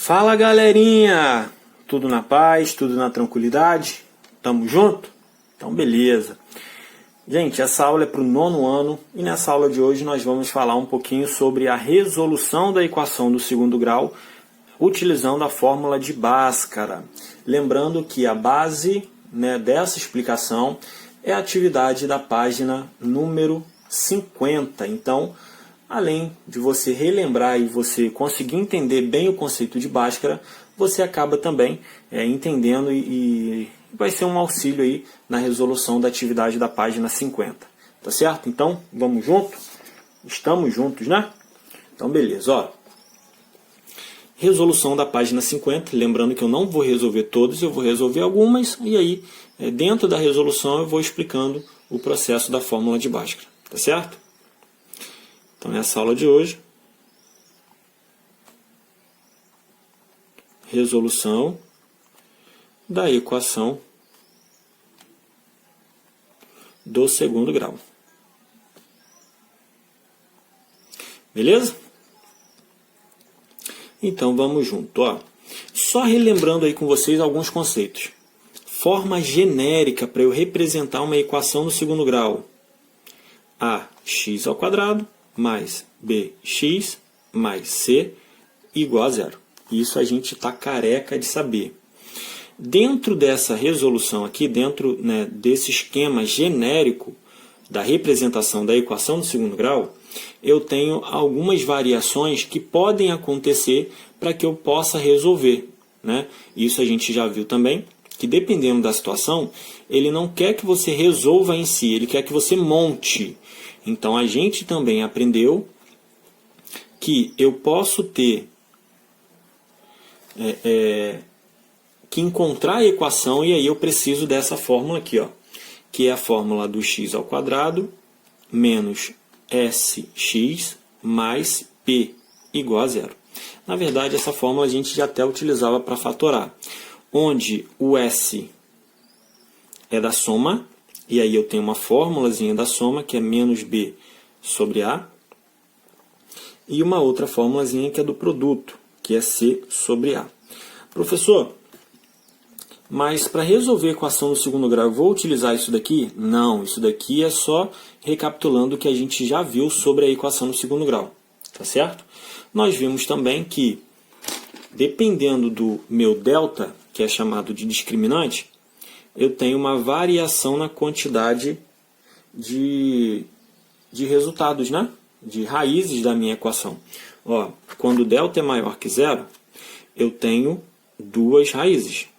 Fala galerinha, tudo na paz, tudo na tranquilidade? Tamo junto? Então beleza. Gente, essa aula é para o 9º ano e nessa aula de hoje nós vamos falar um pouquinho sobre a resolução da equação do segundo grau utilizando a fórmula de Bhaskara. Lembrando que a base dessa explicação é a atividade da página número 50. Então, além de você relembrar e você conseguir entender bem o conceito de Bhaskara, você acaba também entendendo e vai ser um auxílio aí na resolução da atividade da página 50. Tá certo? Então, vamos junto? Estamos juntos, né? Então, beleza. Ó, resolução da página 50. Lembrando que eu não vou resolver todos, eu vou resolver algumas. E aí, dentro da resolução, eu vou explicando o processo da fórmula de Bhaskara. Tá certo? Então, nessa aula de hoje, resolução da equação do segundo grau. Beleza? Então, vamos junto. Ó. Só relembrando aí com vocês alguns conceitos. Forma genérica para eu representar uma equação do segundo grau. Ax² mais bx mais c igual a zero. Isso a gente está careca de saber. Dentro dessa resolução aqui, dentro desse esquema genérico da representação da equação do segundo grau, eu tenho algumas variações que podem acontecer para que eu possa resolver. Isso a gente já viu também, que dependendo da situação, ele não quer que você resolva em si, ele quer que você monte. Então a gente também aprendeu que eu posso ter que encontrar a equação e aí eu preciso dessa fórmula aqui, ó, que é a fórmula do x² menos sx mais p igual a zero. Na verdade, essa fórmula a gente já até utilizava para fatorar, onde o s é da soma, e aí eu tenho uma fórmulazinha da soma, que é menos b sobre a, e uma outra fórmulazinha que é do produto, que é c sobre a. Professor, mas para resolver a equação do segundo grau, eu vou utilizar isso daqui? Não, isso daqui é só recapitulando o que a gente já viu sobre a equação do segundo grau. Tá certo? Nós vimos também que, dependendo do meu delta, que é chamado de discriminante, eu tenho uma variação na quantidade de resultados, de raízes da minha equação. Ó, quando o delta é maior que zero, eu tenho duas raízes.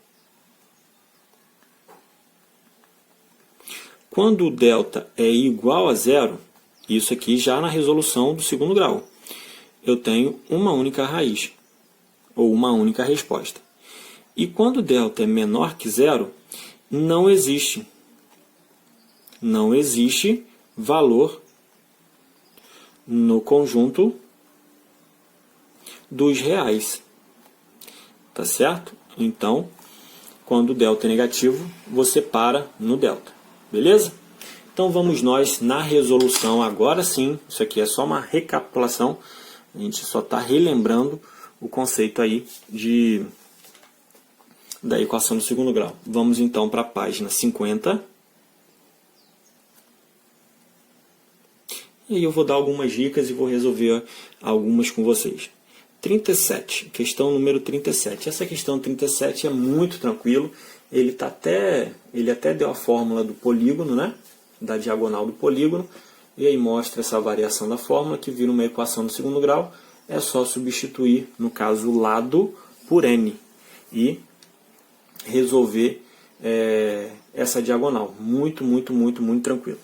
Quando o delta é igual a zero, isso aqui já na resolução do segundo grau, eu tenho uma única raiz, ou uma única resposta. E quando o delta é menor que zero, não existe valor no conjunto dos reais. Tá certo? Então, quando o delta é negativo, você para no delta. Beleza? Então vamos nós na resolução agora sim. Isso aqui é só uma recapitulação. A gente só está relembrando o conceito aí da equação do segundo grau. Vamos então para a página 50. E aí eu vou dar algumas dicas e vou resolver algumas com vocês. 37, questão número 37. Essa questão 37 é muito tranquilo. Ele até deu a fórmula do polígono, da diagonal do polígono. E aí mostra essa variação da fórmula que vira uma equação do segundo grau. É só substituir, no caso, o lado por n. E resolver essa diagonal. Muito, muito, muito, muito tranquilo.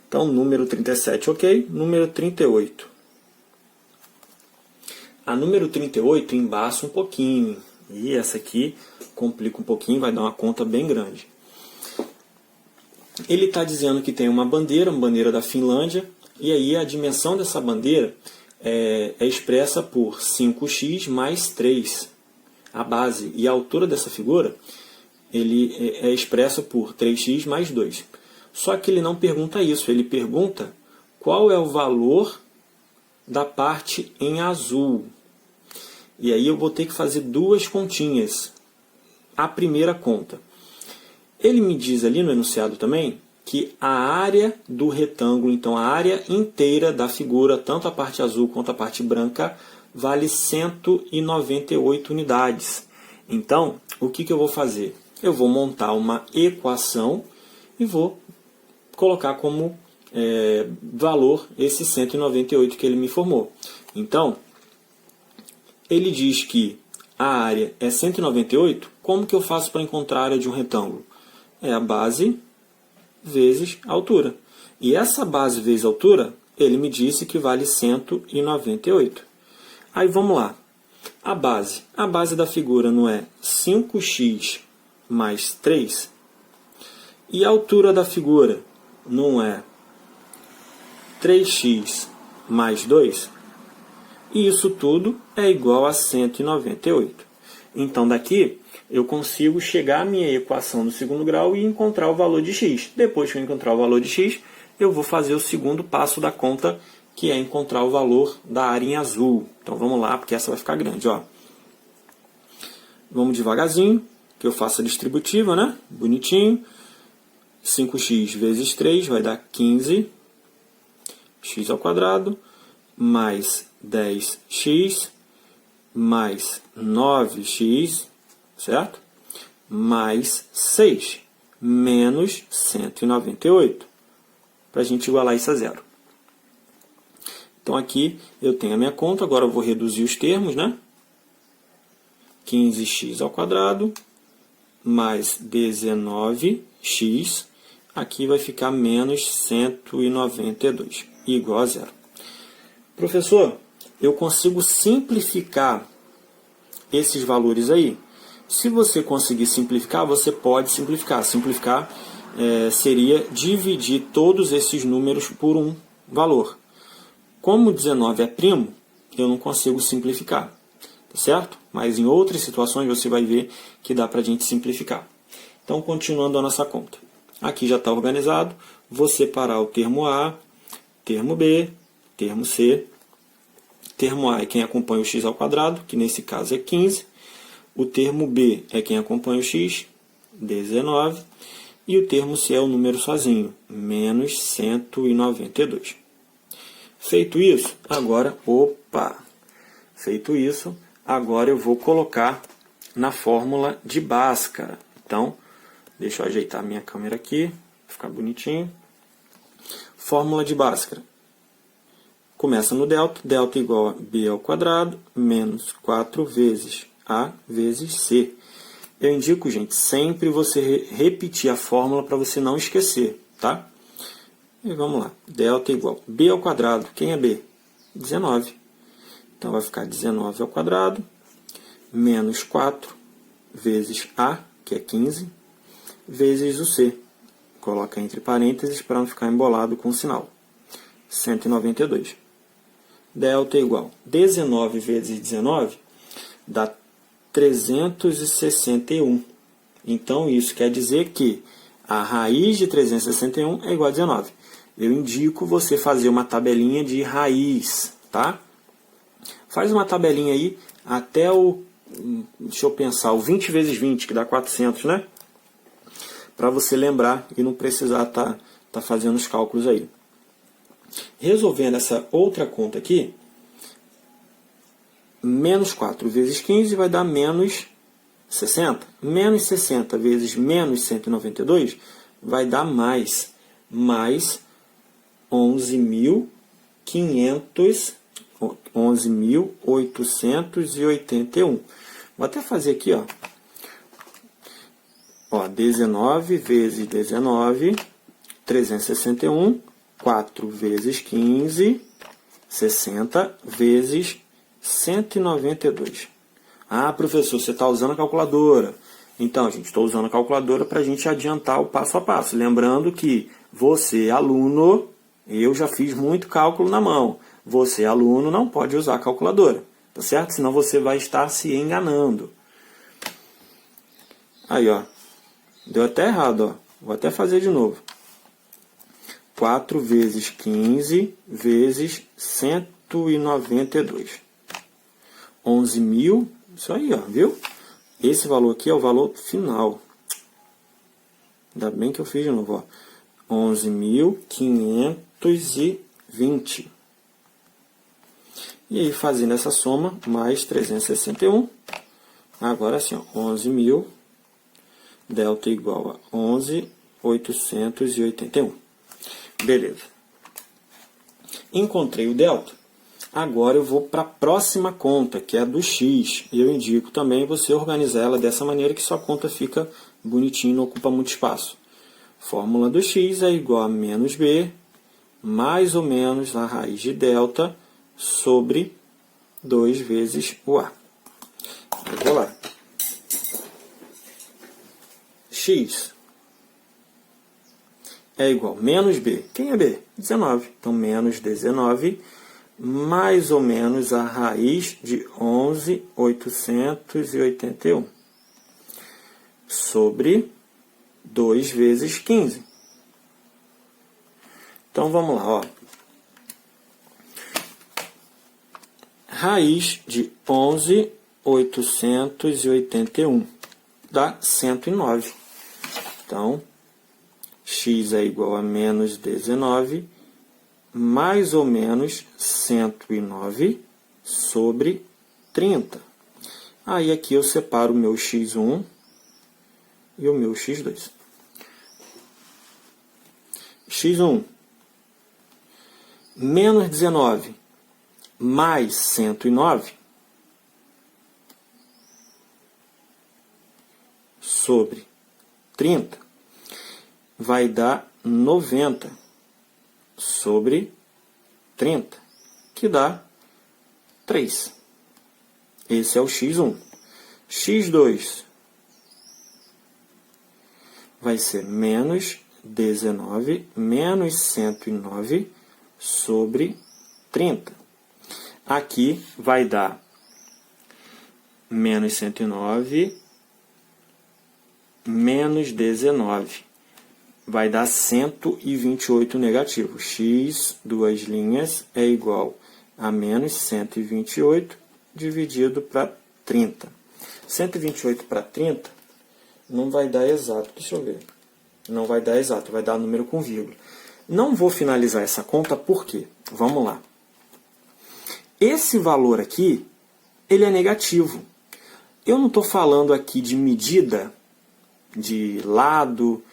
Então, número 37, ok. Número 38. A número 38 embaça um pouquinho. E essa aqui complica um pouquinho, vai dar uma conta bem grande. Ele está dizendo que tem uma bandeira da Finlândia, e aí a dimensão dessa bandeira é expressa por 5x mais 3, a base. E a altura dessa figura ele é expressa por 3x mais 2. Só que ele não pergunta isso, ele pergunta qual é o valor da parte em azul. E aí eu vou ter que fazer duas continhas. A primeira conta. Ele me diz ali no enunciado também que a área do retângulo, então a área inteira da figura, tanto a parte azul quanto a parte branca, vale 198 unidades. Então, o que eu vou fazer? Eu vou montar uma equação e vou colocar como valor esse 198 que ele me formou. Então, ele diz que a área é 198, como que eu faço para encontrar a área de um retângulo? É a base vezes a altura. E essa base vezes a altura, ele me disse que vale 198. Aí vamos lá. A base da figura não é 5x mais 3? E a altura da figura não é 3x mais 2? E isso tudo é igual a 198. Então, daqui eu consigo chegar à minha equação do segundo grau e encontrar o valor de x. Depois que eu encontrar o valor de x, eu vou fazer o segundo passo da conta, que é encontrar o valor da área em azul. Então, vamos lá, porque essa vai ficar grande. Ó. Vamos devagarzinho, que eu faço a distributiva, né? Bonitinho. 5x vezes 3 vai dar 15, x ao quadrado, mais 10x, mais 9x, certo? Mais 6, menos 198, para a gente igualar isso a zero. Então aqui eu tenho a minha conta, agora eu vou reduzir os termos, né? 15x ao quadrado, mais 19x, aqui vai ficar menos 192, igual a zero. Professor, eu consigo simplificar esses valores aí? Se você conseguir simplificar, você pode simplificar. Simplificar seria dividir todos esses números por um valor. Como 19 é primo, eu não consigo simplificar, tá certo? Mas em outras situações você vai ver que dá para a gente simplificar. Então, continuando a nossa conta. Aqui já está organizado. Vou separar o termo A, termo B, termo C. Termo A é quem acompanha o x ao quadrado, que nesse caso é 15. O termo B é quem acompanha o x, 19. E o termo C é o número sozinho, menos 192. Feito isso, agora eu vou colocar na fórmula de Bhaskara. Então, deixa eu ajeitar a minha câmera aqui, para ficar bonitinho. Fórmula de Bhaskara. Começa no delta, delta igual a b ao quadrado, menos 4 vezes a vezes c. Eu indico, gente, sempre você repetir a fórmula para você não esquecer, tá? E vamos lá, delta igual a b ao quadrado, quem é b? 19. Então vai ficar 19 ao quadrado, menos 4 vezes a, que é 15, vezes o c. Coloca entre parênteses para não ficar embolado com o sinal. 192. Delta igual a 19 vezes 19 dá 361. Então, isso quer dizer que a raiz de 361 é igual a 19. Eu indico você fazer uma tabelinha de raiz, tá? Faz uma tabelinha aí até o, deixa eu pensar, o 20 vezes 20, que dá 400, né? Para você lembrar e não precisar tá fazendo os cálculos aí. Resolvendo essa outra conta aqui, menos 4 vezes 15 vai dar menos 60. Menos 60 vezes menos 192 vai dar mais 11.881. Vou até fazer aqui, ó. 19 vezes 19, 361. 4 vezes 15, 60 vezes 192. Ah, professor, você está usando a calculadora. Então, gente, estou usando a calculadora para a gente adiantar o passo a passo. Lembrando que você, aluno, eu já fiz muito cálculo na mão. Você, aluno, não pode usar a calculadora, tá certo? Senão você vai estar se enganando. Aí, ó, deu até errado, ó. Vou até fazer de novo. 4 vezes 15 vezes 192. 11.000, isso aí, ó, viu? Esse valor aqui é o valor final. Ainda bem que eu fiz de novo, ó. 11.520. E aí, fazendo essa soma, mais 361. Agora sim, ó, 11.000, delta igual a 11.881. Beleza. Encontrei o delta. Agora eu vou para a próxima conta, que é a do x. E eu indico também você organizar ela dessa maneira que sua conta fica bonitinha e não ocupa muito espaço. Fórmula do x é igual a menos b, mais ou menos a raiz de delta, sobre 2 vezes o a. Eu vou lá. X é igual a menos b. Quem é b? 19. Então, menos 19, mais ou menos a raiz de 11.881 sobre 2 vezes 15. Então, vamos lá, ó. Raiz de 11.881 dá 109. Então, x é igual a menos 19, mais ou menos 109 sobre 30. Aí aqui eu separo o meu x1 e o meu x2. x1, menos 19 mais 109 sobre 30 vai dar 90 sobre 30, que dá 3. Esse é o x1. x2 vai ser menos 19 menos 109 sobre 30. Aqui vai dar menos 109 menos 19. Vai dar 128 negativo. X, duas linhas, é igual a menos 128 dividido para 30. 128 para 30 não vai dar exato. Deixa eu ver. Não vai dar exato, vai dar número com vírgula. Não vou finalizar essa conta, por quê? Vamos lá. Esse valor aqui, ele é negativo. Eu não estou falando aqui de medida, de lado.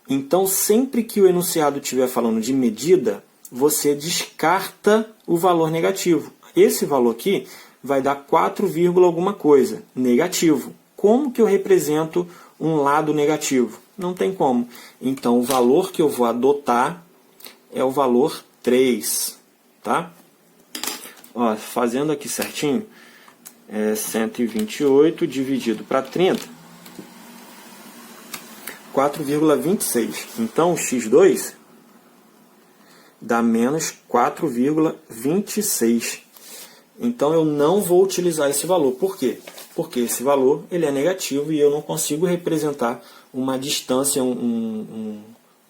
Então, sempre que o enunciado estiver falando de medida, você descarta o valor negativo. Esse valor aqui vai dar 4, alguma coisa, negativo. Como que eu represento um lado negativo? Não tem como. Então, o valor que eu vou adotar é o valor 3. Tá? Ó, fazendo aqui certinho, é 128 dividido para 30. 4,26. Então, o x2 dá menos 4,26. Então, eu não vou utilizar esse valor. Por quê? Porque esse valor ele é negativo e eu não consigo representar uma distância, um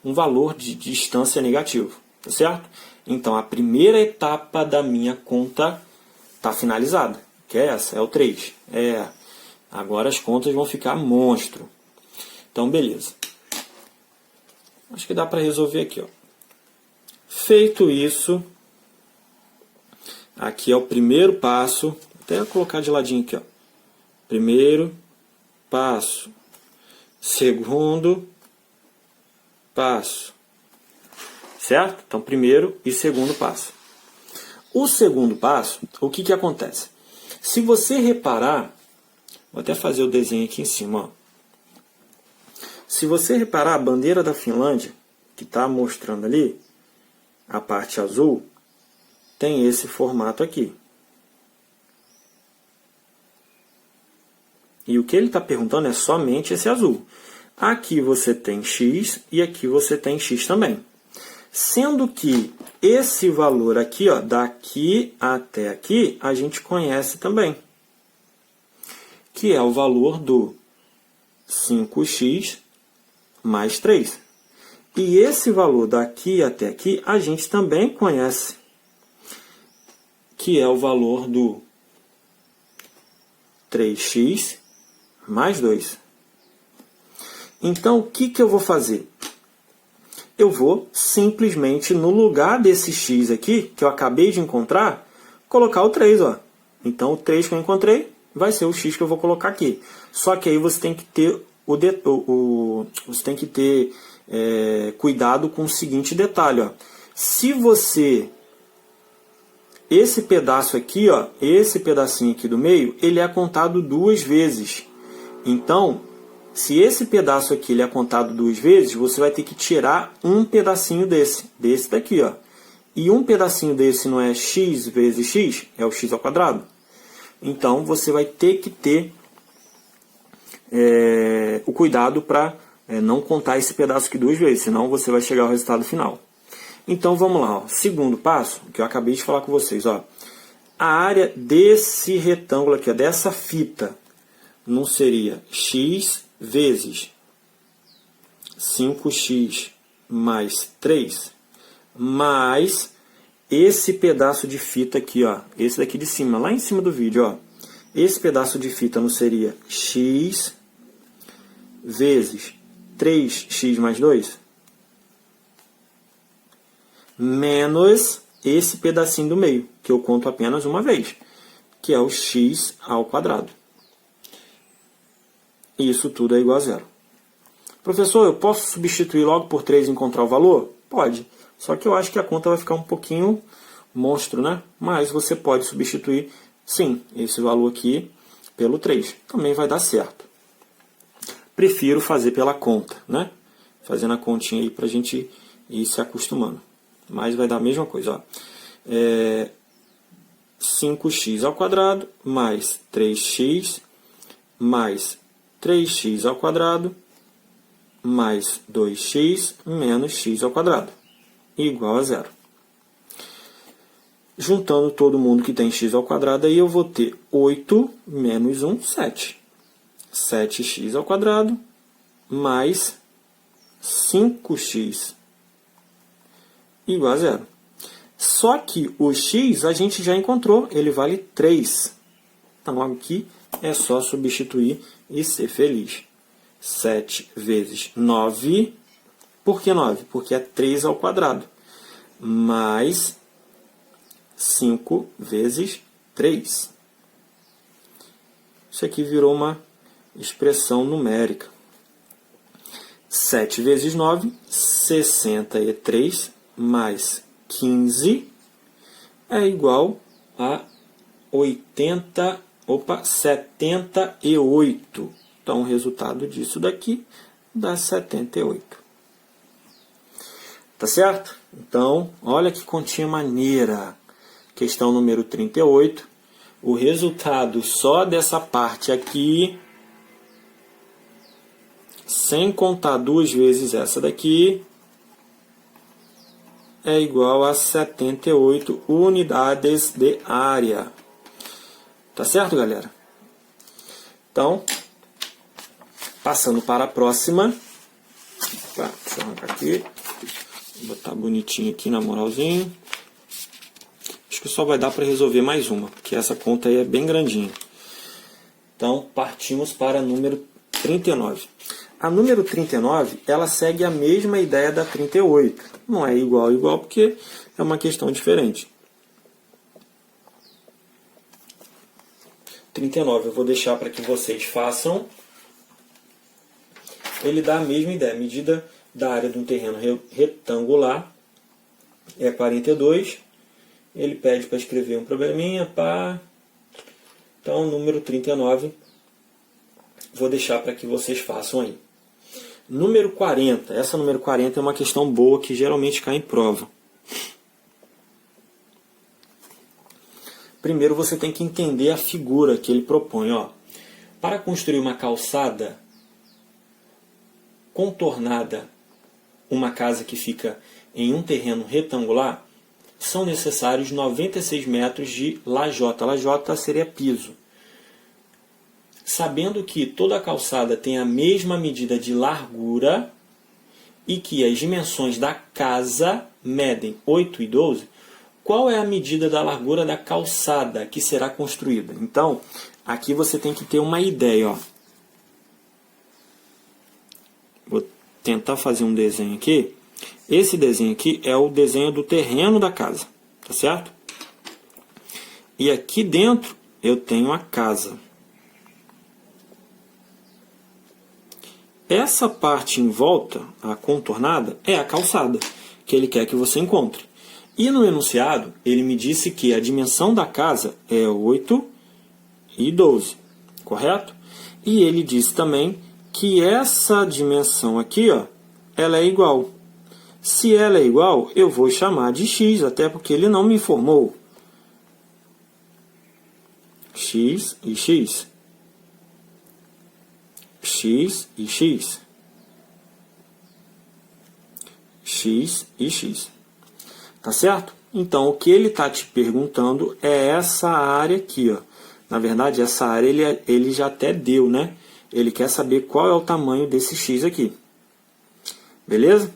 valor de distância negativo. Tá certo? Então, a primeira etapa da minha conta está finalizada. Que é essa? É o 3. Agora as contas vão ficar monstro. Então, beleza. Acho que dá para resolver aqui. Ó. Feito isso, aqui é o primeiro passo. Vou até colocar de ladinho aqui. Ó. Primeiro passo. Segundo passo. Certo? Então, primeiro e segundo passo. O segundo passo, o que acontece? Se você reparar, vou até fazer o desenho aqui em cima, ó. Se você reparar, a bandeira da Finlândia, que está mostrando ali, a parte azul, tem esse formato aqui. E o que ele está perguntando é somente esse azul. Aqui você tem x e aqui você tem x também. Sendo que esse valor aqui, ó, daqui até aqui, a gente conhece também. Que é o valor do 5x mais 3. E esse valor daqui até aqui, a gente também conhece. Que é o valor do 3x mais 2. Então, o que eu vou fazer? Eu vou simplesmente, no lugar desse x aqui, que eu acabei de encontrar, colocar o 3. Ó. Então, o 3 que eu encontrei vai ser o x que eu vou colocar aqui. Só que aí você tem que ter, cuidado com o seguinte detalhe. Ó. Se você... Esse pedaço aqui, ó, esse pedacinho aqui do meio, ele é contado 2 vezes. Então, se esse pedaço aqui ele é contado 2 vezes, você vai ter que tirar um pedacinho desse daqui. Ó. E um pedacinho desse não é x vezes x, é o x ao quadrado. Então, você vai ter que ter o cuidado para não contar esse pedaço aqui 2 vezes, senão você vai chegar ao resultado final. Então, vamos lá. Ó. Segundo passo, que eu acabei de falar com vocês. Ó. A área desse retângulo aqui, ó, dessa fita, não seria x vezes 5x mais 3, mais esse pedaço de fita aqui, ó, esse daqui de cima, lá em cima do vídeo. Ó. Esse pedaço de fita não seria x vezes 3x mais 2? Menos esse pedacinho do meio, que eu conto apenas uma vez, que é o x ao quadrado. Isso tudo é igual a zero. Professor, eu posso substituir logo por 3 e encontrar o valor? Pode. Só que eu acho que a conta vai ficar um pouquinho monstro, né? Mas você pode substituir, sim, esse valor aqui pelo 3. Também vai dar certo. Prefiro fazer pela conta, né? Fazendo a continha aí para a gente ir se acostumando. Mas vai dar a mesma coisa. Ó. 5x ao quadrado mais 3x mais 3x ao quadrado mais 2x menos x ao quadrado igual a zero. Juntando todo mundo que tem x ao quadrado, aí eu vou ter 8 menos 1, 7. 7x ao quadrado mais 5x igual a zero. Só que o x a gente já encontrou, ele vale 3. Então aqui é só substituir e ser feliz. 7 vezes 9. Por que 9? Porque é 3 ao quadrado. Mais 5 vezes 3. Isso aqui virou uma expressão numérica. 7 vezes 9, 63, mais 15 é igual a 78. Então, o resultado disso daqui dá 78. Tá certo? Então, olha que continha maneira. Questão número 38. O resultado só dessa parte aqui, sem contar 2 vezes essa daqui, é igual a 78 unidades de área. Tá certo, galera? Então, passando para a próxima. Opa, deixa eu arrancar aqui. Vou botar bonitinho aqui na moralzinha. Acho que só vai dar para resolver mais uma, porque essa conta aí é bem grandinha. Então, partimos para a número 39. A número 39, ela segue a mesma ideia da 38. Não é igual, porque é uma questão diferente. 39 eu vou deixar para que vocês façam. Ele dá a mesma ideia. A medida da área de um terreno retangular é 42. Ele pede para escrever um probleminha. Então, número 39, vou deixar para que vocês façam aí. Número 40. Essa número 40 é uma questão boa que geralmente cai em prova. Primeiro você tem que entender a figura que ele propõe. Ó. Para construir uma calçada contornada, uma casa que fica em um terreno retangular, são necessários 96 metros de lajota. Lajota seria piso. Sabendo que toda a calçada tem a mesma medida de largura e que as dimensões da casa medem 8 e 12, qual é a medida da largura da calçada que será construída? Então, aqui você tem que ter uma ideia, ó. Vou tentar fazer um desenho aqui. Esse desenho aqui é o desenho do terreno da casa, tá certo? E aqui dentro eu tenho a casa. Essa parte em volta, a contornada, é a calçada, que ele quer que você encontre. E no enunciado, ele me disse que a dimensão da casa é 8 e 12, correto? E ele disse também que essa dimensão aqui, ó, ela é igual. Se ela é igual, eu vou chamar de x, até porque ele não me informou. X e x. X e x. X e x. Tá certo? Então, o que ele está te perguntando é essa área aqui, ó. Na verdade, essa área ele já até deu, né? Ele quer saber qual é o tamanho desse x aqui. Beleza?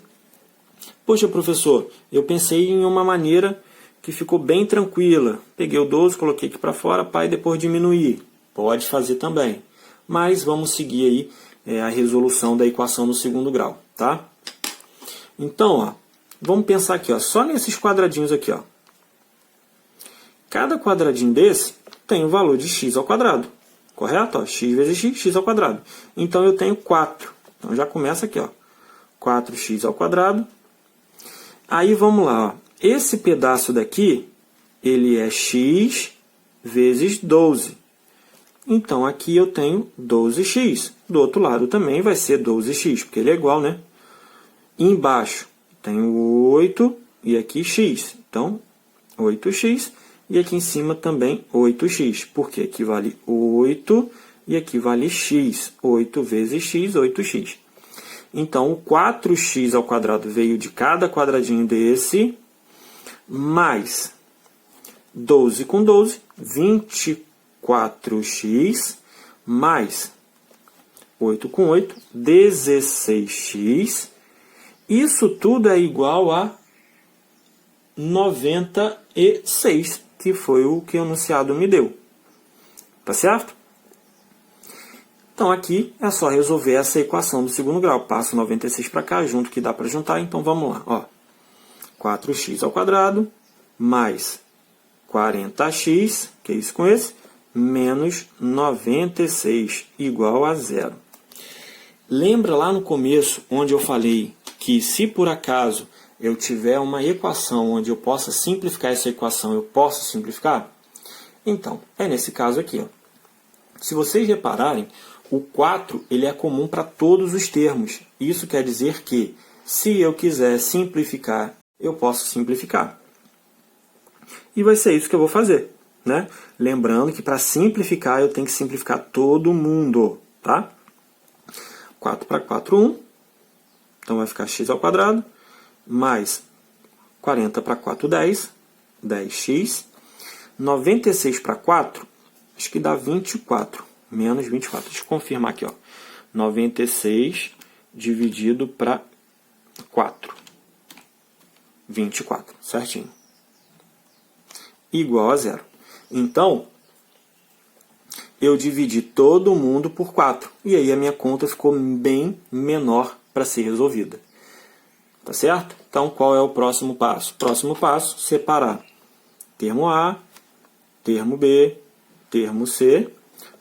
Poxa, professor, eu pensei em uma maneira que ficou bem tranquila. Peguei o 12, coloquei aqui para fora, e depois diminuir. Pode fazer também. Mas vamos seguir aí a resolução da equação no segundo grau, tá? Então, ó, vamos pensar aqui, ó, só nesses quadradinhos aqui, ó. Cada quadradinho desse tem o valor de x ao quadrado, correto? Ó, x vezes x, x ao quadrado. Então, eu tenho 4. Então, já começa aqui, ó, 4x ao quadrado. Aí, vamos lá, ó. Esse pedaço daqui, ele é x vezes 12. Então, aqui eu tenho 12x. Do outro lado também vai ser 12x, porque ele é igual, né? E embaixo tenho 8 e aqui x. Então, 8x. E aqui em cima também 8x, porque aqui vale 8 e aqui vale x. 8 vezes x, 8x. Então, o 4x ao quadrado veio de cada quadradinho desse, mais 12 com 12, 24x, mais 8 com 8, 16x. Isso tudo é igual a 96, que foi o que o enunciado me deu. Tá certo? Então, aqui é só resolver essa equação do segundo grau. Passo 96 para cá, junto que dá para juntar. Então, vamos lá. Ó, 4x ao quadrado, mais 40x, que é isso com esse, menos 96, igual a zero. Lembra lá no começo, onde eu falei que se por acaso eu tiver uma equação onde eu possa simplificar essa equação, eu posso simplificar? Então, é nesse caso aqui. Ó. Se vocês repararem, o 4 ele é comum para todos os termos. Isso quer dizer que, se eu quiser simplificar, eu posso simplificar. E vai ser isso que eu vou fazer. Né? Lembrando que para simplificar, eu tenho que simplificar todo mundo. Tá? 4 para 4, 1. Então vai ficar x ao quadrado. Mais 40 para 4, 10. 10x. 96 para 4, acho que dá 24. Menos 24. Deixa eu confirmar aqui. Ó. 96 dividido para 4. 24. Certinho. Igual a zero. Então, eu dividi todo mundo por 4. E aí a minha conta ficou bem menor para ser resolvida. Tá certo? Então, qual é o próximo passo? Próximo passo, separar termo A, termo B, termo C.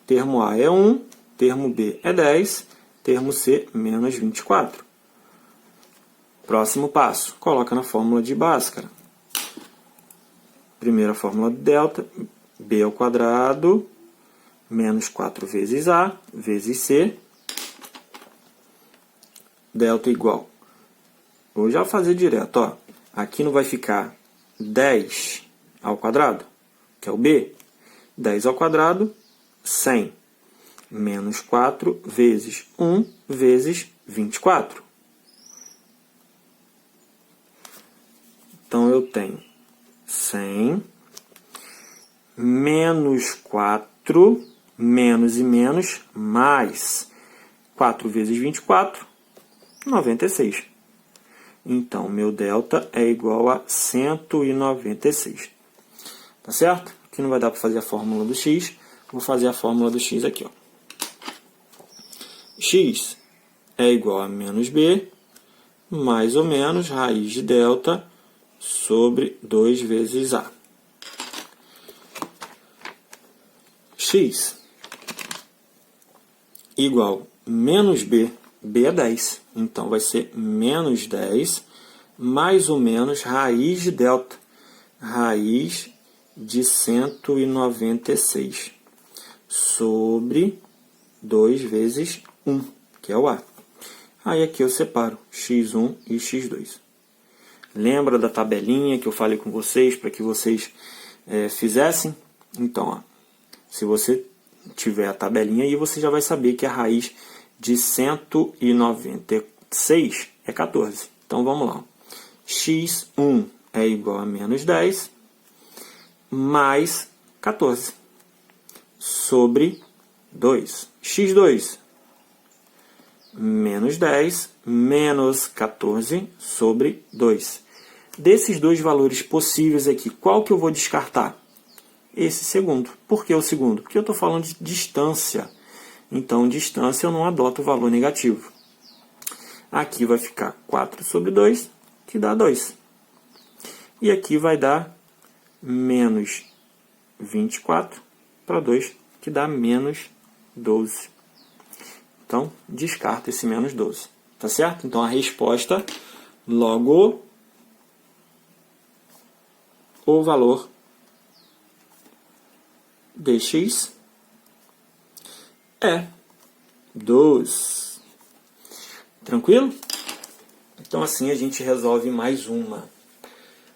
Termo A é 1, termo B é 10, termo C, menos 24. Próximo passo, coloca na fórmula de Bhaskara. Primeira fórmula de delta, B ao quadrado, menos 4 vezes A, vezes C. Delta igual. Vou já fazer direto. Ó. Aqui não vai ficar 10 ao quadrado, que é o B. 10 ao quadrado, 100 menos 4 vezes 1 vezes 24. Então, eu tenho 100 menos 4, menos e menos, mais 4 vezes 24, 96. Então, meu delta é igual a 196. Tá certo? Aqui não vai dar para fazer a fórmula do x, Vou fazer a fórmula do x aqui. Ó. X é igual a menos b, mais ou menos raiz de delta sobre 2 vezes a. X igual menos b, b é 10, então vai ser menos 10, mais ou menos raiz de delta, raiz de 196, sobre 2 vezes 1, que é o a. Aí aqui eu separo x1 e x2. Lembra da tabelinha que eu falei com vocês, para que vocês fizessem? Então, ó, se você tiver a tabelinha aí, você já vai saber que a raiz de 196 é 14. Então, vamos lá. x1 é igual a menos 10, mais 14, sobre 2. x2, menos 10, menos 14, sobre 2. Desses dois valores possíveis aqui, qual que eu vou descartar? Esse segundo. Por que o segundo? Porque eu estou falando de distância. Então, distância eu não adoto o valor negativo. Aqui vai ficar 4 sobre 2, que dá 2. E aqui vai dar menos 24 para 2, que dá menos 12. Então, descarta esse menos 12. Tá certo? Então, a resposta, logo, o valor dx é 2. Tranquilo? Então, assim a gente resolve mais uma.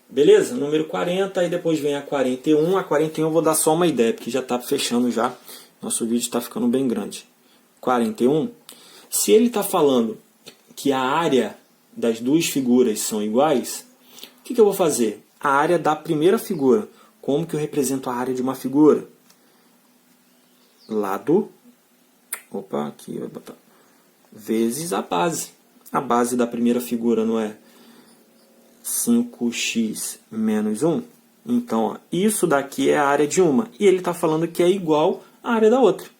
Beleza? Número 40, e depois vem a 41. A 41 eu vou dar só uma ideia, porque já está fechando já. Nosso vídeo está ficando bem grande. 41. Se ele está falando que a área das duas figuras são iguais, o que eu vou fazer? A área da primeira figura. Como que eu represento a área de uma figura? Lado, opa, aqui vai botar, vezes a base. A base da primeira figura não é 5x menos 1? Então, ó, isso daqui é a área de uma. E ele está falando que é igual à área da outra.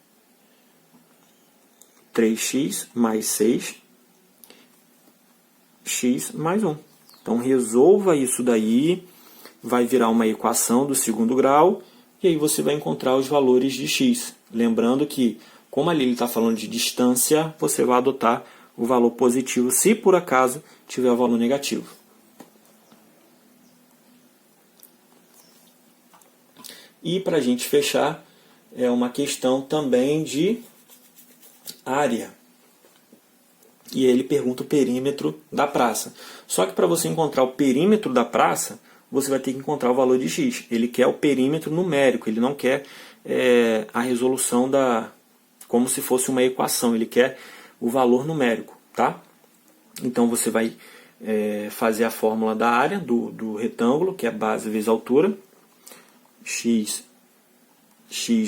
3x mais 6, x mais 1. Então, resolva isso daí. Vai virar uma equação do segundo grau. E aí você vai encontrar os valores de x. Lembrando que, como ali ele está falando de distância, você vai adotar o valor positivo se por acaso tiver o valor negativo. E para a gente fechar, é uma questão também de área. E ele pergunta o perímetro da praça. Só que para você encontrar o perímetro da praça, você vai ter que encontrar o valor de x. Ele quer o perímetro numérico, ele não quer a resolução como se fosse uma equação, ele quer o valor numérico. Tá? Então você vai fazer a fórmula da área do retângulo, que é base vezes altura, x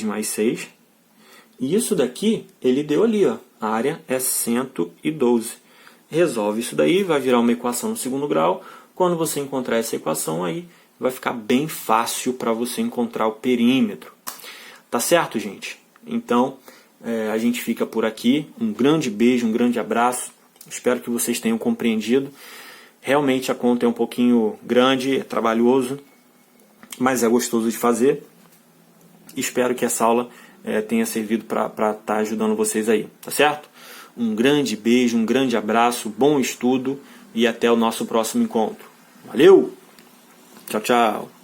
mais 6. E isso daqui, ele deu ali, ó, a área é 112. Resolve isso daí, vai virar uma equação no segundo grau. Quando você encontrar essa equação aí, vai ficar bem fácil para você encontrar o perímetro. Tá certo, gente? Então, a gente fica por aqui. Um grande beijo, um grande abraço. Espero que vocês tenham compreendido. Realmente a conta é um pouquinho grande, é trabalhoso, mas é gostoso de fazer. Espero que essa aula tenha servido para estar ajudando vocês aí. Tá certo? Um grande beijo, um grande abraço, bom estudo e até o nosso próximo encontro. Valeu! Tchau, tchau!